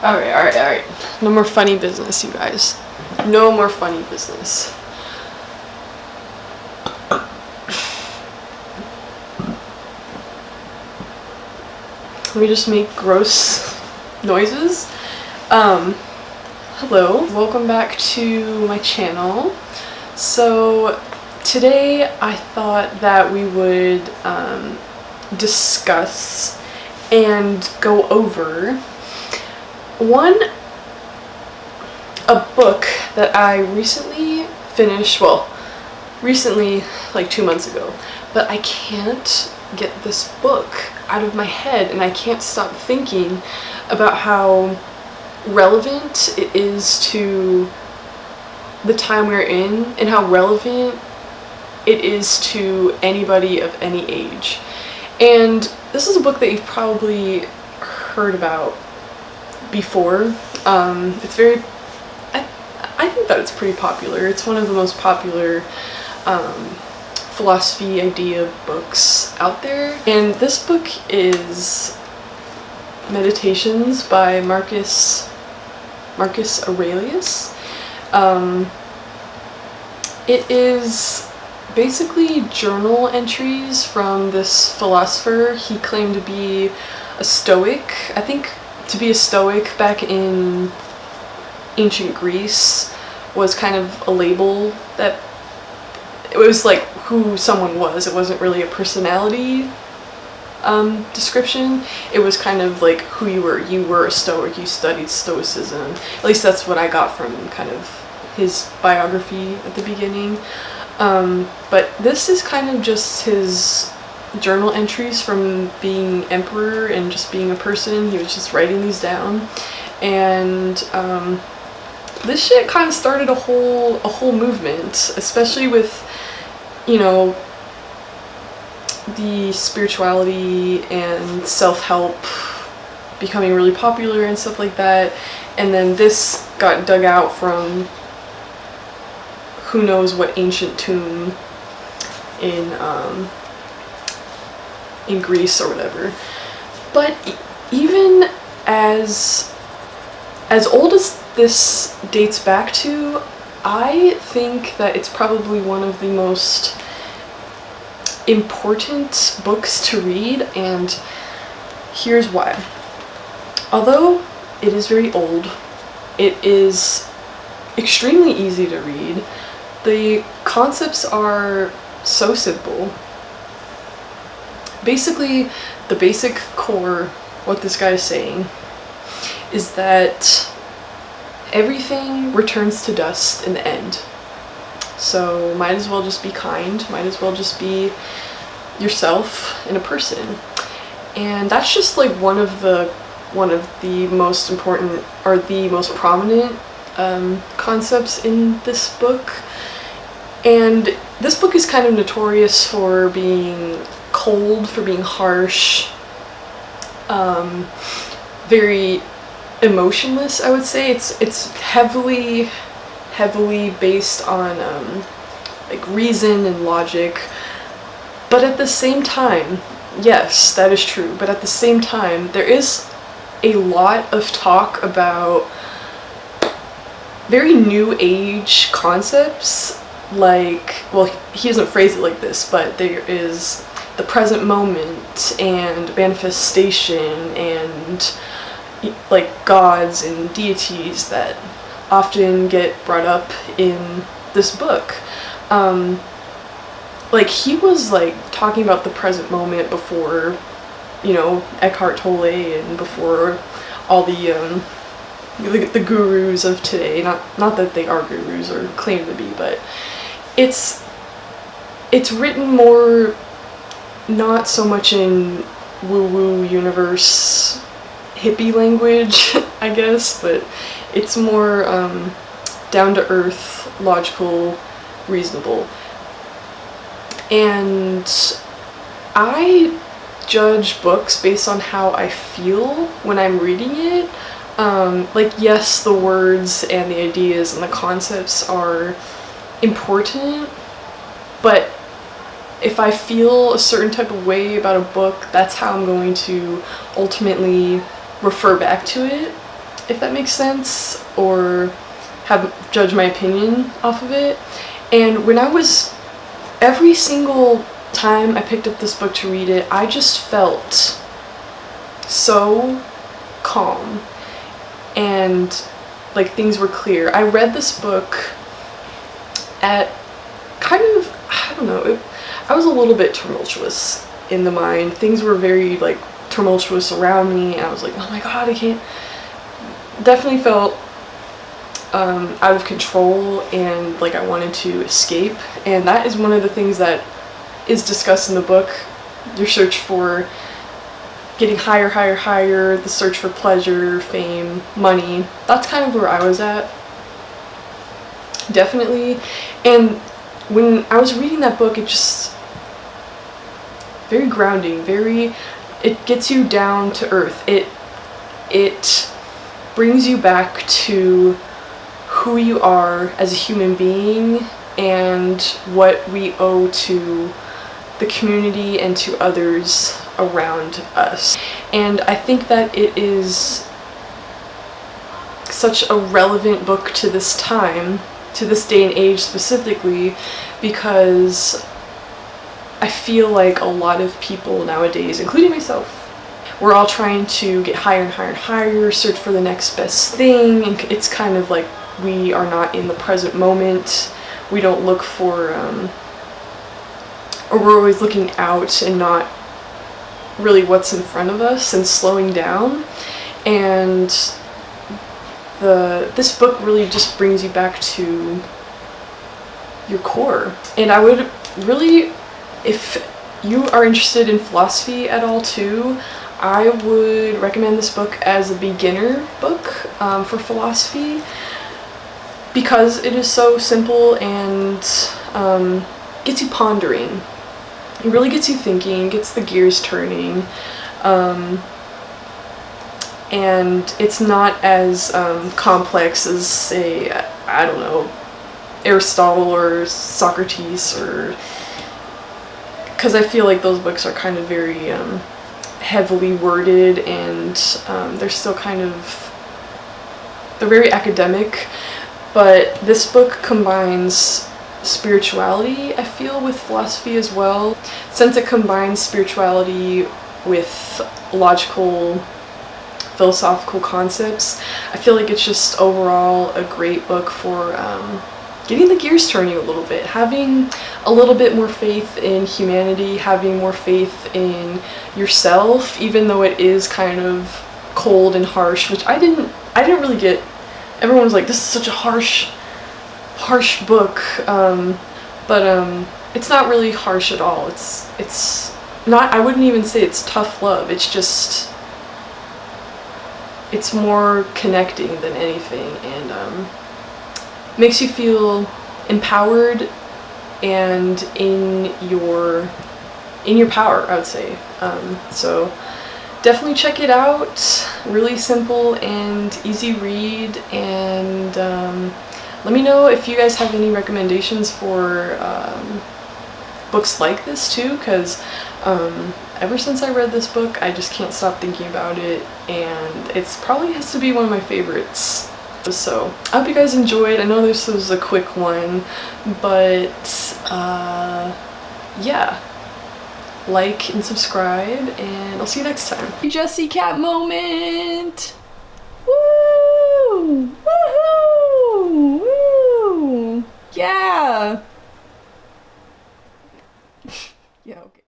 Alright. No more funny business, you guys. No more funny business. Let me just make gross noises. Hello, welcome back to my channel. So today I thought that we would discuss and go over a book that I recently finished, recently, like 2 months ago, but I can't get this book out of my head, and I can't stop thinking about how relevant it is to the time we're in and how relevant it is to anybody of any age. And this is a book that you've probably heard about before. It's very, I think that it's pretty popular. It's one of the most popular philosophy idea books out there. And this book is Meditations by Marcus Aurelius. It is basically journal entries from this philosopher. He claimed to be a Stoic. I think to be a Stoic back in ancient Greece was kind of a label that it was like who someone was. It wasn't really a personality description. It was kind of like who you were. You were a Stoic, you studied Stoicism. At least that's what I got from kind of his biography at the beginning. But this is kind of just his journal entries from being emperor and just being a person. He was just writing these down, and this shit kind of started a whole movement, especially with, you know, the spirituality and self-help becoming really popular and stuff like that. And then this got dug out from who knows what ancient tomb in Greece or whatever. But even as old as this dates back to, I think that it's probably one of the most important books to read, and here's why. Although it is very old, it is extremely easy to read. The concepts are so simple. Basically, the basic core, what this guy is saying, is that everything returns to dust in the end. So might as well just be kind, might as well just be yourself and a person. And that's just like one of the most important, or the most prominent concepts in this book. And this book is kind of notorious for being cold, for being harsh, very emotionless, I would say. It's heavily based on like reason and logic, but at the same time, yes, that is true, but at the same time there is a lot of talk about very new age concepts, like, well, he doesn't phrase it like this, but there is the present moment and manifestation and like gods and deities that often get brought up in this book. Like, he was like talking about the present moment before, you know, Eckhart Tolle, and before all the gurus of today. Not that they are gurus or claim to be, but it's written more, not so much in woo-woo universe hippie language, I guess, but it's more down-to-earth, logical, reasonable. And I judge books based on how I feel when I'm reading it. Like, yes, the words and the ideas and the concepts are important, but if I feel a certain type of way about a book, that's how I'm going to ultimately refer back to it. if that makes sense, or judge my opinion off of it. And when I was, every single time I picked up this book to read it, I just felt so calm and like things were clear. I read this book at kind of, I don't know, I was a little bit tumultuous in the mind. Things were very like tumultuous around me, and I was like, oh my god, I can't. Definitely felt out of control, and like I wanted to escape. And that is one of the things that is discussed in the book. Your search for getting higher, higher, higher, the search for pleasure, fame, money. That's kind of where I was at. Definitely. And when I was reading that book, it just very grounding, it gets you down to earth. It brings you back to who you are as a human being and what we owe to the community and to others around us. And I think that it is such a relevant book to this time, to this day and age specifically, because I feel like a lot of people nowadays, including myself, we're all trying to get higher and higher and higher, search for the next best thing, and it's kind of like we are not in the present moment. We don't look for, or we're always looking out and not really what's in front of us and slowing down. And this book really just brings you back to your core. And I would really, if you are interested in philosophy at all too, I would recommend this book as a beginner book for philosophy, because it is so simple and gets you pondering. It really gets you thinking, gets the gears turning, and it's not as complex as, say, I don't know, Aristotle or Socrates, or because I feel like those books are kind of very heavily worded, and they're still kind of, they're very academic. But this book combines spirituality, I feel, with philosophy as well. Since it combines spirituality with logical, philosophical concepts, I feel like it's just overall a great book for getting the gears turning a little bit, having a little bit more faith in humanity, having more faith in yourself, even though it is kind of cold and harsh, which I didn't really get. Everyone was like, this is such a harsh book, but it's not really harsh at all. It's not, I wouldn't even say it's tough love. It's just, it's more connecting than anything, and makes you feel empowered and in your power, I would say. So definitely check it out. Really simple and easy read, and let me know if you guys have any recommendations for books like this too, because ever since I read this book, I just can't stop thinking about it, and it's probably has to be one of my favorites. So I hope you guys enjoyed. I know this was a quick one, but yeah, like and subscribe, and I'll see you next time. Jessie Cat moment! Woo! Woohoo! Woo! Yeah! Yeah, okay.